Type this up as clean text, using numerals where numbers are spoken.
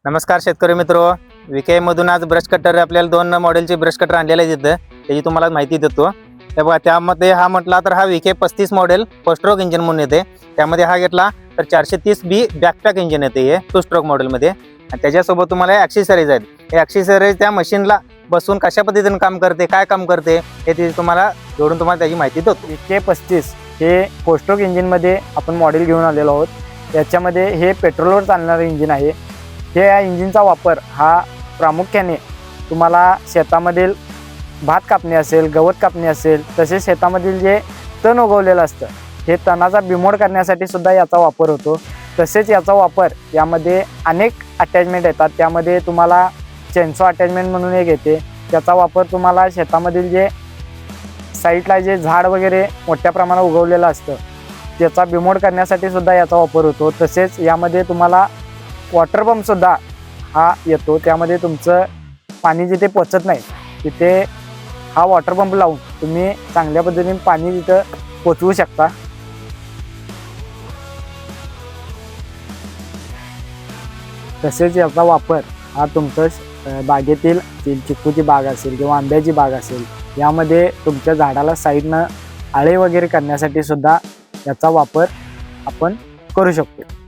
नमस्कार शेतकरी मित्रो, विके मधून आज ब्रश कटर आपल्याला 2 मॉडेलचे ब्रश कटर आणलेले आहेत इथं. त्याची तुम्हाला माहिती देतो. हे बघा, त्यामध्ये हा म्हटला तर हा विके 35 मॉडेल फर्स्ट स्ट्रोक इंजिन म्हणून येते. त्यामध्ये हा घेतला तर 430B बॅकपॅक इंजिन येते हे 2 स्ट्रोक मॉडेलमध्ये. आणि त्याच्यासोबत तुम्हाला ॲक्सेसरीज आहेत. हे ॲक्सेसरीज त्या मशीनला बसून कशा पद्धतीने काम करते, काय काम करते हे ते तुम्हाला जोडून तुम्हाला त्याची माहिती देतो. विके 35 हे फोर स्ट्रोक इंजिनमध्ये आपण मॉडेल घेऊन आलेलो आहोत. याच्यामध्ये हे पेट्रोलवर चालणारं इंजिन आहे. हे या इंजिनचा वापर हा प्रामुख्याने तुम्हाला शेतामधील भात कापणे असेल, गवत कापणे असेल, तसेच शेतामधील जे तण उगवलेलं असतं हे तणाचा बिमोड करण्यासाठी सुद्धा याचा वापर होतो. तसेच याचा वापर यामध्ये अनेक अटॅचमेंट येतात. त्यामध्ये तुम्हाला चेनसॉ अटॅचमेंट म्हणून एक येते. त्याचा वापर तुम्हाला शेतामधील जे साईडला जे झाड वगैरे मोठ्या प्रमाणात उगवलेलं असतं त्याचा बिमोड करण्यासाठी सुद्धा याचा वापर होतो. तसेच यामध्ये तुम्हाला वॉटर पंपसुद्धा हा येतो. त्यामध्ये तुमचं पाणी जिथे पोचत नाही तिथे हा वॉटर पंप लावून तुम्ही चांगल्या पद्धतीने पाणी तिथं पोचवू शकता. तसेच याचा वापर हा तुमचं बागेतील चिक्कूची बाग असेल किंवा आंब्याची बाग असेल यामध्ये तुमच्या झाडाला साईडनं आळे वगैरे करण्यासाठी सुद्धा याचा वापर आपण करू शकतो.